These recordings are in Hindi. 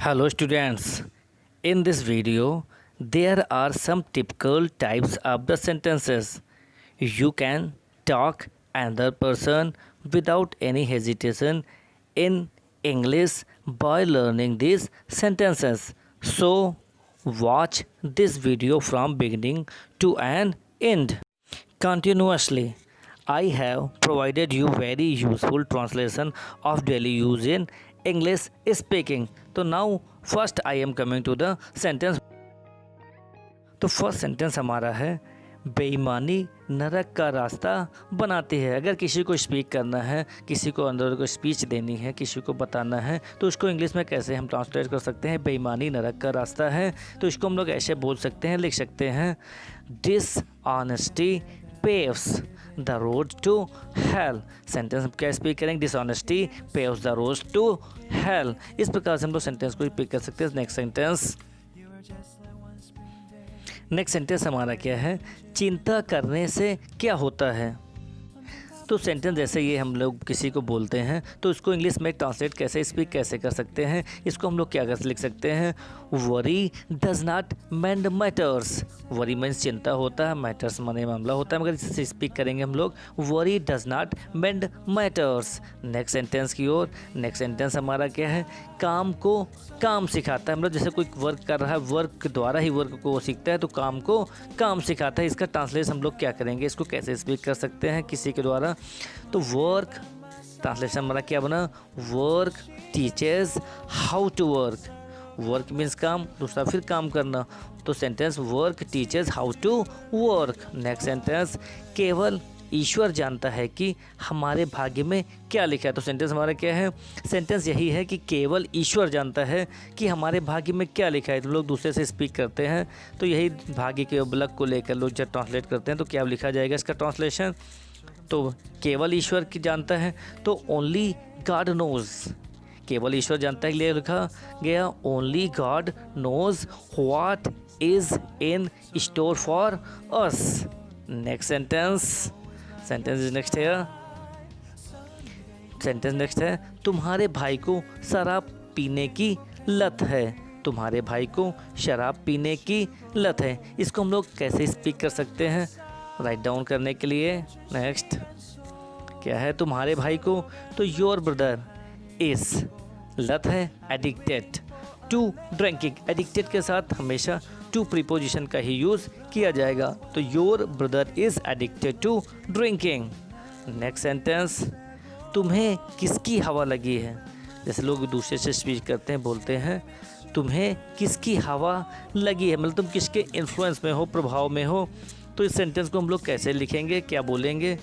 Hello students, in this video there are some typical types of the sentences. You can talk another person without any hesitation in English by learning these sentences. So watch this video from beginning to an end continuously. I have provided you very useful translation of daily use in English speaking. So now first I am coming to the sentence. तो फर्स्ट सेंटेंस हमारा है बेईमानी नरक का रास्ता बनाती है। अगर किसी को स्पीक करना है, किसी को अंदर को स्पीच देनी है, किसी को बताना है, तो उसको इंग्लिश में कैसे हम ट्रांसलेट कर सकते हैं? बेईमानी नरक का रास्ता है, तो इसको हम लोग ऐसे बोल सकते हैं, लिख सकते हैं, dishonesty paves the road to hell. Sentence हम क्या स्पीक करेंगे? Dishonesty paves the road to hell. इस प्रकार से हम लोग सेंटेंस को स्पीक कर सकते हैं। नेक्स्ट सेंटेंस हमारा क्या है? चिंता करने से क्या होता है? तो सेंटेंस जैसे ये हम लोग किसी को बोलते हैं तो उसको इंग्लिश में ट्रांसलेट कैसे स्पीक कैसे कर सकते हैं? इसको हम लोग क्या कर लिख सकते हैं? Worry does not mend matters. Worry means चिंता होता है, मैटर्स माने मामला होता है, मगर इससे स्पीक करेंगे हम लोग worry does not mend matters. Next sentence की ओर। नेक्स्ट सेंटेंस हमारा क्या है? काम को काम सिखाता है। मतलब जैसे कोई वर्क कर रहा है, वर्क के द्वारा ही वर्क को सीखता है, तो काम को काम सिखाता है। इसका ट्रांसलेशन हम लोग क्या करेंगे? इसको कैसे स्पीक कर सकते हैं किसी के द्वारा? तो वर्क ट्रांसलेशन हमारा क्या बना? Work teaches how to work. Work means काम, दूसरा फिर काम करना, तो sentence work teaches how to work. Next sentence केवल ईश्वर जानता है कि हमारे भाग्य में क्या लिखा है। तो सेंटेंस हमारा क्या है? सेंटेंस यही है कि केवल ईश्वर जानता है कि हमारे भाग्य में क्या लिखा है। तो लोग दूसरे से स्पीक करते हैं, तो यही भाग्य के उपलब्ध को लेकर लोग जब ट्रांसलेट करते हैं तो क्या लिखा जाएगा इसका ट्रांसलेशन? तो केवल ईश्वर की जानता है, तो ओनली गॉड नोज। केवल ईश्वर जानता है के लिए लिखा गया only God knows what is in store for us. Next sentence is next है। सेंटेंस नेक्स्ट है, तुम्हारे भाई को शराब पीने की लत है। तुम्हारे भाई को शराब पीने की लत है। इसको हम लोग कैसे स्पीक कर सकते हैं? राइट डाउन करने के लिए नेक्स्ट क्या है? तुम्हारे भाई को, तो योर ब्रदर इज लत है एडिक्टेड टू ड्रिंकिंग। एडिक्टेड के साथ हमेशा टू प्रीपोजिशन का ही यूज़ किया जाएगा, तो your brother is addicted to drinking. Next sentence, तुम्हें किसकी हवा लगी है? जैसे लोग दूसरे से स्पीच करते हैं, बोलते हैं तुम्हें किसकी हवा लगी है, मतलब तुम किसके इन्फ्लुएंस में हो, प्रभाव में हो। तो इस सेंटेंस को हम लोग कैसे लिखेंगे, क्या बोलेंगे?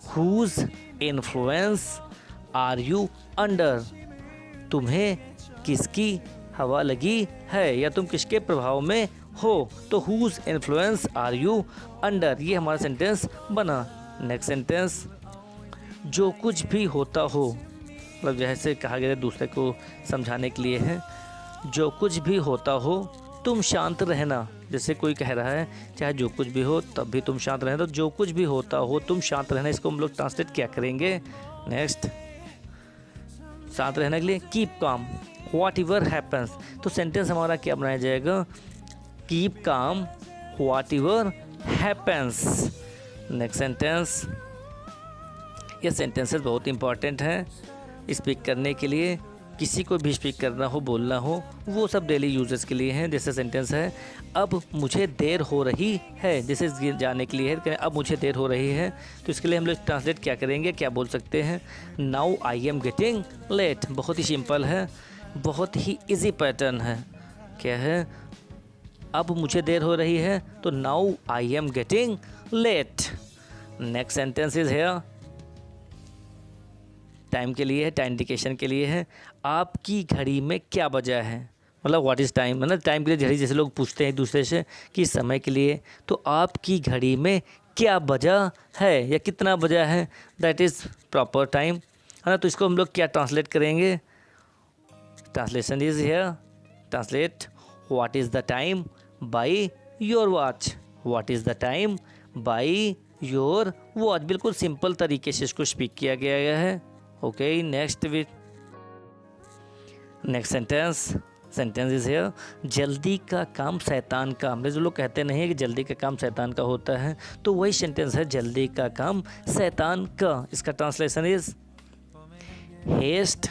Whose influence are you under. तुम्हें किसकी हवा लगी है या तुम किसके प्रभाव में हो, तो whose influence are you under. ये हमारा सेंटेंस बना। नेक्स्ट सेंटेंस, जो कुछ भी होता हो, मतलब जैसे कहा गया दूसरे को समझाने के लिए है, जो कुछ भी होता हो तुम शांत रहना। जैसे कोई कह रहा है चाहे जो कुछ भी हो तब भी तुम शांत रहना, तो जो कुछ भी होता हो तुम शांत रहना, इसको हम लोग ट्रांसलेट क्या करेंगे? नेक्स्ट, शांत रहने के लिए keep calm what ever happens. तो सेंटेंस हमारा क्या बनाया जाएगा? Keep calm what ever happens. Next sentence, ये सेंटेंसेस बहुत इंपॉर्टेंट हैं स्पीक करने के लिए। किसी को भी स्पीक करना हो, बोलना हो, वो सब डेली यूजेस के लिए हैं। जैसे सेंटेंस है, अब मुझे देर हो रही है। जैसे जाने के लिए है, अब मुझे देर हो रही है, तो इसके लिए हम लोग ट्रांसलेट क्या करेंगे, क्या बोल सकते हैं? Now I am getting late. बहुत ही सिंपल है, बहुत ही इजी पैटर्न है। क्या है? अब मुझे देर हो रही है, तो now I am getting late. Next sentence is here, time के लिए है, टाइम इंडिकेशन के लिए है। आपकी घड़ी में क्या बजा है? मतलब व्हाट इज़ टाइम, मतलब टाइम के लिए घड़ी, जैसे लोग पूछते हैं एक दूसरे से कि समय के लिए, तो आपकी घड़ी में क्या बजा है या कितना बजा है, दैट इज़ प्रॉपर टाइम, है ना। तो इसको हम लोग क्या ट्रांसलेट करेंगे? Translation is here. Translate what is the time by your watch. What is the time by your watch. बिल्कुल सिंपल तरीके से इसको स्पीक किया गया है। Okay, next with next sentence is here, जल्दी का काम शैतान का। हमने जो लोग कहते नहीं है कि जल्दी का काम शैतान का होता है, तो वही सेंटेंस है, जल्दी का काम शैतान का। इसका translation is haste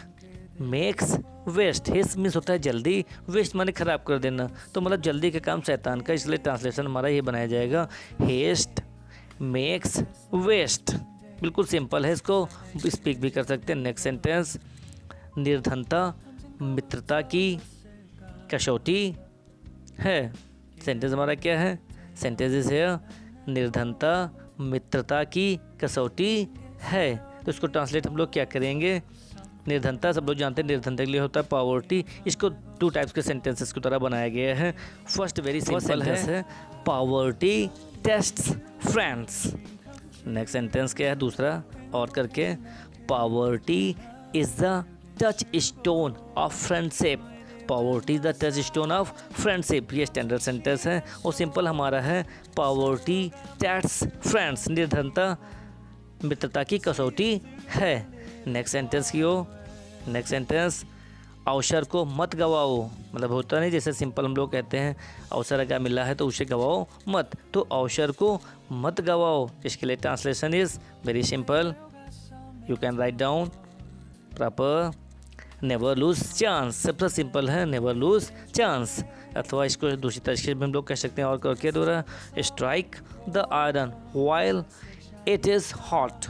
makes waste. Haste means होता है जल्दी, वेस्ट माने खराब कर देना, तो मतलब जल्दी का काम शैतान का, इसलिए ट्रांसलेशन हमारा ये बनाया जाएगा, हेस्ट मेक्स वेस्ट। बिल्कुल सिंपल है, इसको स्पीक भी कर सकते हैं। नेक्स्ट सेंटेंस, निर्धनता मित्रता की कसौटी है। सेंटेंस हमारा क्या है, सेंटेंस इज है, निर्धनता मित्रता की कसौटी है। तो इसको ट्रांसलेट हम लोग क्या करेंगे, निर्धनता सब लोग जानते हैं, निर्धनता के लिए होता है पॉवर्टी। इसको 2 टाइप्स के सेंटेंसेस की तरह बनाया गया है। फर्स्ट वेरी सिंपल है, poverty tests friends. Next sentence क्या है दूसरा और करके, poverty is the touch stone of friendship. Poverty is the touch stone of friendship, ये स्टैंडर्ड सेंटेंस है। और सिंपल हमारा है, पॉवर्टी टेस्ट्स फ्रेंड्स, निर्धनता मित्रता की कसौटी है। नेक्स्ट सेंटेंस की हो, नेक्स्ट सेंटेंस, अवसर को मत गवाओ। मतलब होता नहीं, जैसे सिंपल हम लोग कहते हैं अवसर अगर मिला है तो उसे गवाओ मत, तो अवसर को मत गवाओ। इसके लिए translation is very simple, you can write down proper, never lose chance. सबसे सिंपल है, नेवर लूज चांस। अथवा इसको दूसरी तरीके से भी हम लोग कह सकते हैं और करके दोबारा, strike the iron while it is hot.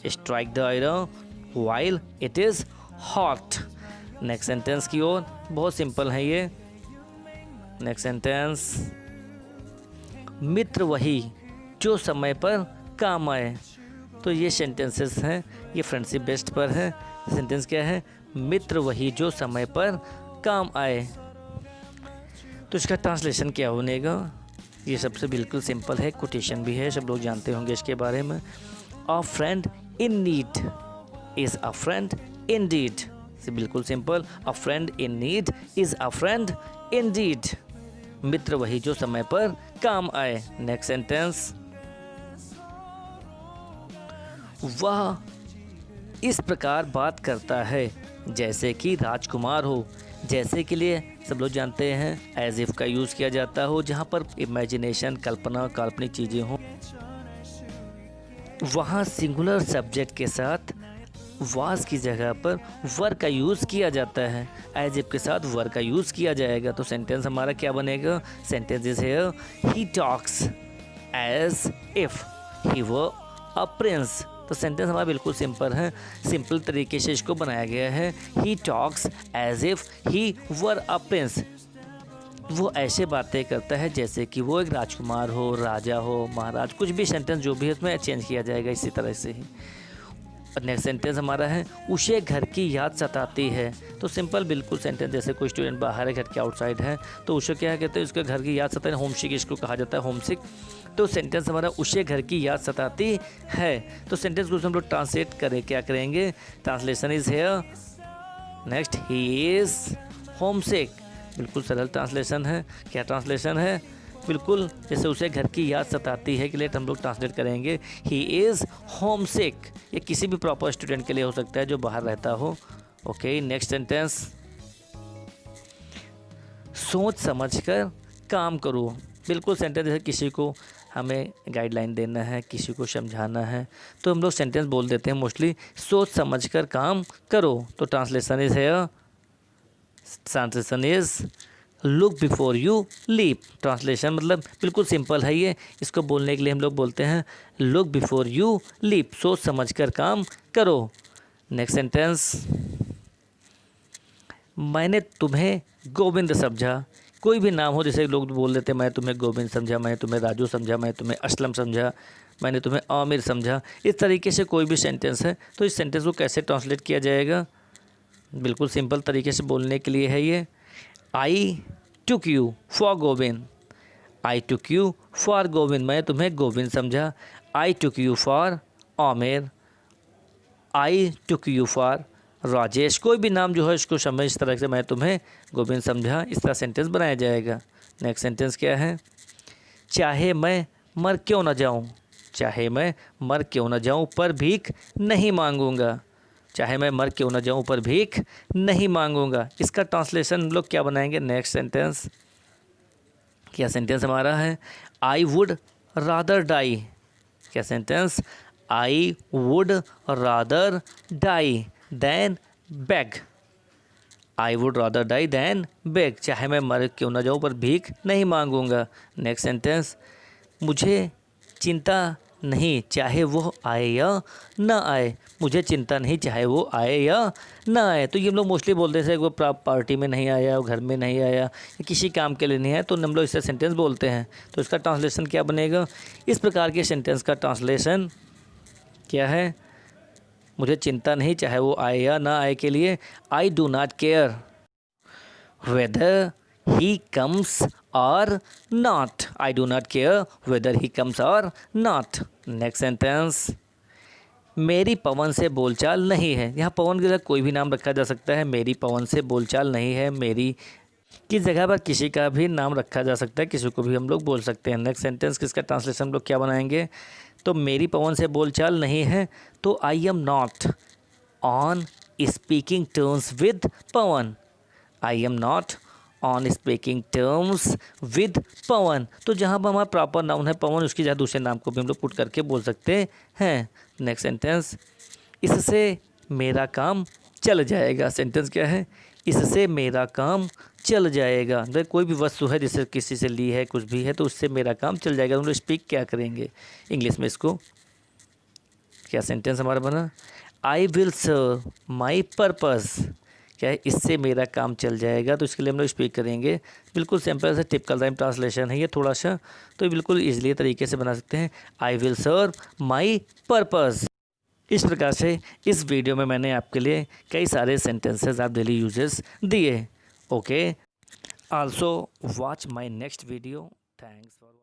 Strike the iron while it is hot. Next sentence की ओर, बहुत सिंपल है ये। नेक्स्ट सेंटेंस, मित्र वही जो समय पर काम आए। तो ये सेंटेंसेस हैं, ये फ्रेंडशिप बेस्ड पर है। सेंटेंस क्या है, मित्र वही जो समय पर काम आए। तो इसका ट्रांसलेशन क्या होनेगा, ये सबसे बिल्कुल सिंपल है, कोटेशन भी है, सब लोग जानते होंगे इसके बारे में। A friend in need is a friend indeed. बिल्कुल simple, a friend in need is a friend indeed. मित्र वही जो समय पर काम आए। नेक्स्ट सेंटेंस, वह इस प्रकार बात करता है जैसे कि राजकुमार हो। जैसे के लिए सब लोग जानते हैं एज इफ़ का यूज़ किया जाता हो, जहाँ पर इमेजिनेशन, कल्पना, काल्पनिक चीज़ें हों। वहाँ सिंगुलर सब्जेक्ट के साथ वाज की जगह पर वर का यूज़ किया जाता है, एज इफ के साथ वर का यूज़ किया जाएगा। तो सेंटेंस हमारा क्या बनेगा, sentence is here, he talks as if he were a prince. तो सेंटेंस हमारा बिल्कुल सिंपल है, सिंपल तरीके से इसको बनाया गया है। He talks as if he were a prince. वो ऐसे बातें करता है जैसे कि वो एक राजकुमार हो, राजा हो, महाराज, कुछ भी सेंटेंस जो भी है उसमें चेंज किया जाएगा इसी तरह से ही। नेक्स्ट सेंटेंस हमारा है, उसे घर की याद सताती है। तो सिंपल बिल्कुल सेंटेंस, जैसे कोई स्टूडेंट बाहर है, घर के आउटसाइड है, तो उसे क्या कहते हैं, उसके घर की याद सताती है, होमसिक इसको कहा जाता है, होमसिक। तो सेंटेंस हमारा उसे घर की याद सताती है। तो सेंटेंस को हम लोग ट्रांसलेट करें, क्या करेंगे, translation is here. Next, he is homesick. बिल्कुल सरल ट्रांसलेशन है। क्या ट्रांसलेशन है, बिल्कुल जैसे उसे घर की याद सताती है के लिए हम लोग ट्रांसलेट करेंगे ही इज़ होमसिक। ये किसी भी प्रॉपर स्टूडेंट के लिए हो सकता है जो बाहर रहता हो। ओके, नेक्स्ट सेंटेंस, सोच समझकर काम करो। बिल्कुल सेंटेंस जैसे किसी को हमें गाइडलाइन देना है, किसी को समझाना है, तो हम लोग सेंटेंस बोल देते हैं मोस्टली, सोच समझकर काम करो। तो ट्रांसलेशन इज है, translation is look before you leap. Translation मतलब बिल्कुल सिंपल है ये, इसको बोलने के लिए हम लोग बोलते हैं लुक बिफोर यू लीप, सोच समझकर काम करो। नेक्स्ट सेंटेंस, मैंने तुम्हें गोविंद समझा। कोई भी नाम हो, जैसे लोग बोल देते हैं मैं तुम्हें गोविंद समझा, मैं तुम्हें राजू समझा, मैं तुम्हें असलम समझा, मैंने तुम्हें आमिर समझा। इस तरीके से कोई भी सेंटेंस है, तो इस सेंटेंस को कैसे ट्रांसलेट किया जाएगा, बिल्कुल सिंपल तरीके से बोलने के लिए है ये। I took you for Govind, I took you for Govind, मैं तुम्हें गोविंद समझा। I took you for Aamir, I took you for Rajesh. कोई भी नाम जो है इसको समझ, इस तरह से मैं तुम्हें गोविंद समझा, इस तरह सेंटेंस बनाया जाएगा। नेक्स्ट सेंटेंस क्या है, चाहे मैं मर क्यों न जाऊं, चाहे मैं मर क्यों न जाऊं पर भीख नहीं मांगूंगा। चाहे मैं मर क्यों न जाऊं पर भीख नहीं मांगूंगा। इसका ट्रांसलेशन हम लोग क्या बनाएंगे? नेक्स्ट सेंटेंस, क्या सेंटेंस हमारा है? I would rather die. क्या sentence? I would rather die than beg. I would rather die than beg, चाहे मैं मर क्यों ना जाऊँ पर भीख नहीं मांगूंगा। नेक्स्ट सेंटेंस, मुझे चिंता नहीं चाहे वो आए या ना आए। मुझे चिंता नहीं चाहे वो आए या ना आए। तो ये हम लोग मोस्टली बोलते हैं वो पार्टी में नहीं आया, घर में नहीं आया या किसी काम के लिए नहीं आया, तो हम लोग इससे सेंटेंस बोलते हैं। तो इसका ट्रांसलेशन क्या बनेगा? इस प्रकार के सेंटेंस का ट्रांसलेशन क्या है? मुझे चिंता नहीं चाहे वो आए या ना आए के लिए I do not care whether he comes or not. I do not care whether he comes or not. Next sentence, मेरी पवन से बोलचाल नहीं है। यहाँ पवन की जगह कोई भी नाम रखा जा सकता है। मेरी पवन से बोलचाल नहीं है, मेरी की जगह पर किसी का भी नाम रखा जा सकता है, किसी को भी हम लोग बोल सकते हैं। नेक्स्ट सेंटेंस किसका ट्रांसलेशन हम लोग क्या बनाएंगे? तो मेरी पवन से बोलचाल नहीं है तो I am not on speaking terms with Pawan. I am not on speaking terms with Pawan. तो जहाँ पर हमारा प्रॉपर नाउन है पवन, उसकी जगह दूसरे नाम को भी हम लोग पुट करके बोल सकते हैं। नेक्स्ट सेंटेंस, इससे मेरा काम चल जाएगा। सेंटेंस क्या है? इससे मेरा काम चल जाएगा। अगर कोई भी वस्तु है जिसे किसी से ली है, कुछ भी है, तो उससे मेरा काम चल जाएगा। हम लोग स्पीक क्या करेंगे इंग्लिश में इसको? क्या सेंटेंस हमारा बना? I will serve my purpose. क्या है? इससे मेरा काम चल जाएगा, तो इसके लिए हम लोग स्पीक करेंगे। बिल्कुल सिंपल से टिपिकल राइम ट्रांसलेशन है ये थोड़ा सा, तो बिल्कुल ईजिली तरीके से बना सकते हैं। I will serve my purpose. इस प्रकार से इस वीडियो में मैंने आपके लिए कई सारे सेंटेंसेस ऑफ डेली यूजेस दिए। Okay, also watch my next video. Thanks for